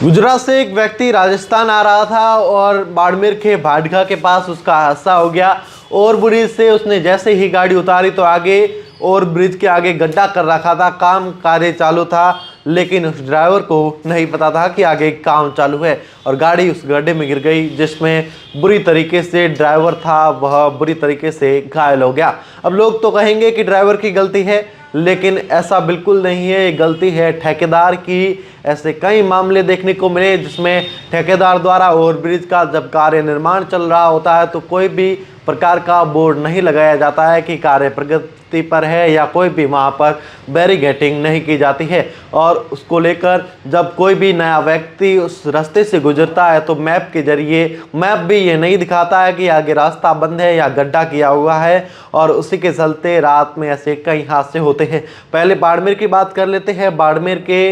गुजरात से एक व्यक्ति राजस्थान आ रहा था और बाड़मेर के भाटगा के पास उसका हादसा हो गया। ओवर ब्रिज से उसने जैसे ही गाड़ी उतारी तो आगे ओवर ब्रिज के आगे गड्ढा कर रखा था, काम कार्य चालू था, लेकिन उस ड्राइवर को नहीं पता था कि आगे काम चालू है और गाड़ी उस गड्ढे में गिर गई, जिसमें बुरी तरीके से ड्राइवर था वह बुरी तरीके से घायल हो गया। अब लोग तो कहेंगे कि ड्राइवर की गलती है, लेकिन ऐसा बिल्कुल नहीं है, ये गलती है ठेकेदार की। ऐसे कई मामले देखने को मिले जिसमें ठेकेदार द्वारा ओवरब्रिज का जब कार्य निर्माण चल रहा होता है तो कोई भी प्रकार का बोर्ड नहीं लगाया जाता है कि कार्य प्रगति पर है, या कोई भी वहाँ पर बैरिगेटिंग नहीं की जाती है। और उसको लेकर जब कोई भी नया व्यक्ति उस रास्ते से गुजरता है तो मैप के जरिए मैप भी ये नहीं दिखाता है कि आगे रास्ता बंद है या गड्ढा किया हुआ है, और उसी के चलते रात में ऐसे कई हादसे होते हैं। पहले बाड़मेर की बात कर लेते हैं। बाड़मेर के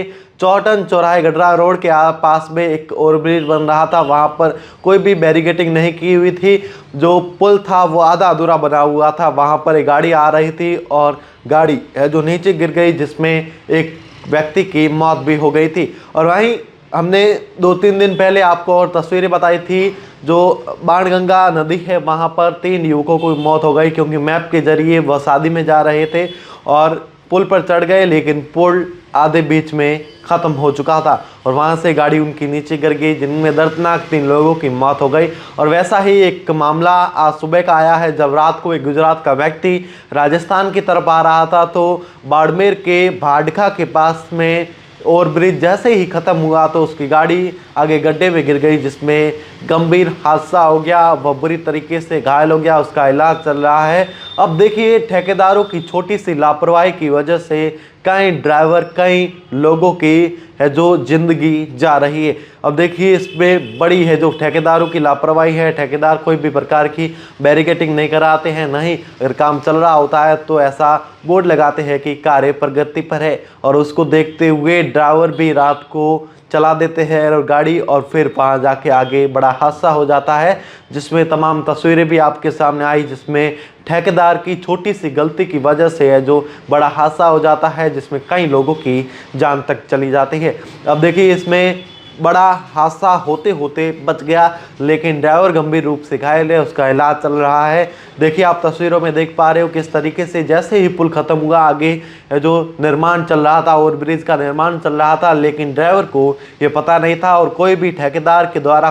चौटन चौराहे गडरा रोड के पास में एक ओवरब्रिज बन रहा था, वहाँ पर कोई भी बैरिगेटिंग नहीं की हुई थी। जो पुल था वो आधा अधूरा बना हुआ था। वहाँ पर एक गाड़ी आ रही थी और गाड़ी है जो नीचे गिर गई, जिसमें एक व्यक्ति की मौत भी हो गई थी। और वहीं हमने 2-3 दिन पहले आपको और तस्वीरें बताई थी, जो बाणगंगा नदी है वहाँ पर 3 युवकों की मौत हो गई, क्योंकि मैप के जरिए वह शादी में जा रहे थे और पुल पर चढ़ गए, लेकिन पुल आधे बीच में ख़त्म हो चुका था और वहाँ से गाड़ी उनकी नीचे गिर गई, जिनमें दर्दनाक 3 लोगों की मौत हो गई। और वैसा ही एक मामला आज सुबह का आया है, जब रात को एक गुजरात का व्यक्ति राजस्थान की तरफ आ रहा था तो बाड़मेर के भाटगा के पास में ओवरब्रिज जैसे ही ख़त्म हुआ तो उसकी गाड़ी आगे गड्ढे में गिर गई, जिसमें गंभीर हादसा हो गया। वह बुरी तरीके से घायल हो गया, उसका इलाज चल रहा है। अब देखिए, ठेकेदारों की छोटी सी लापरवाही की वजह से कई ड्राइवर, कई लोगों की है जो ज़िंदगी जा रही है। अब देखिए, इसमें बड़ी है जो ठेकेदारों की लापरवाही है। ठेकेदार कोई भी प्रकार की बैरिकेटिंग नहीं कराते हैं, नहीं अगर काम चल रहा होता है तो ऐसा बोर्ड लगाते हैं कि कार्य प्रगति पर है, और उसको देखते हुए ड्राइवर भी रात को चला देते हैं और गाड़ी, और फिर वहाँ जाके आगे बड़ा हादसा हो जाता है, जिसमें तमाम तस्वीरें भी आपके सामने आई, जिसमें ठेकेदार की छोटी सी गलती की वजह से है जो बड़ा हादसा हो जाता है, जिसमें कई लोगों की जान तक चली जाती है। अब देखिए, इसमें बड़ा हादसा होते होते बच गया, लेकिन ड्राइवर गंभीर रूप से घायल है, उसका इलाज चल रहा है। देखिए, आप तस्वीरों में देख पा रहे हो किस तरीके से जैसे ही पुल खत्म हुआ, आगे जो निर्माण चल रहा था, ओवरब्रिज का निर्माण चल रहा था, लेकिन ड्राइवर को ये पता नहीं था और कोई भी ठेकेदार के द्वारा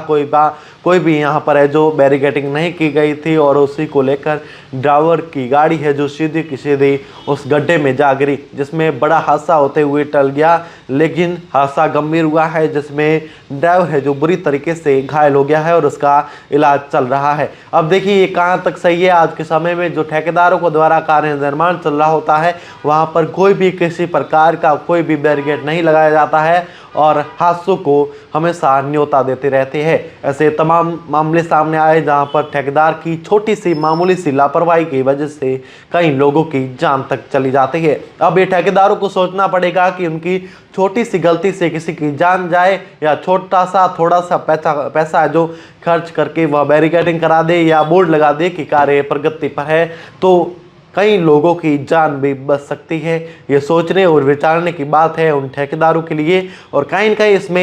कोई भी यहाँ पर है जो बैरिकेटिंग नहीं की गई थी, और उसी को लेकर ड्राइवर की गाड़ी है जो सीधी की सीधी उस गड्ढे में जा गिरी, जिसमें बड़ा हादसा होते हुए टल गया। लेकिन हादसा गंभीर हुआ है, जिसमें ड्राइवर है जो बुरी तरीके से घायल हो गया है और उसका इलाज चल रहा है। अब देखिए, ये कहाँ तक सही है। आज के समय में जो ठेकेदारों को द्वारा कार्य निर्माण चल रहा होता है, वहाँ पर कोई भी किसी प्रकार का कोई भी बैरिकेड नहीं लगाया जाता है और हादसों को हमेशा न्योता देते रहते हैं। ऐसे तमाम मामले सामने आए जहां पर ठेकेदार की छोटी सी मामूली सी लापरवाही की वजह से कई लोगों की जान तक चली जाती है। अब ये ठेकेदारों को सोचना पड़ेगा कि उनकी छोटी सी गलती से किसी की जान जाए, या छोटा सा थोड़ा सा पैसा जो खर्च करके वह बैरिकेडिंग करा दे या बोर्ड लगा दे कि कार्य प्रगति पर है, तो कई लोगों की जान भी बच सकती है। ये सोचने और विचारने की बात है उन ठेकेदारों के लिए, और कहीं न कहीं इसमें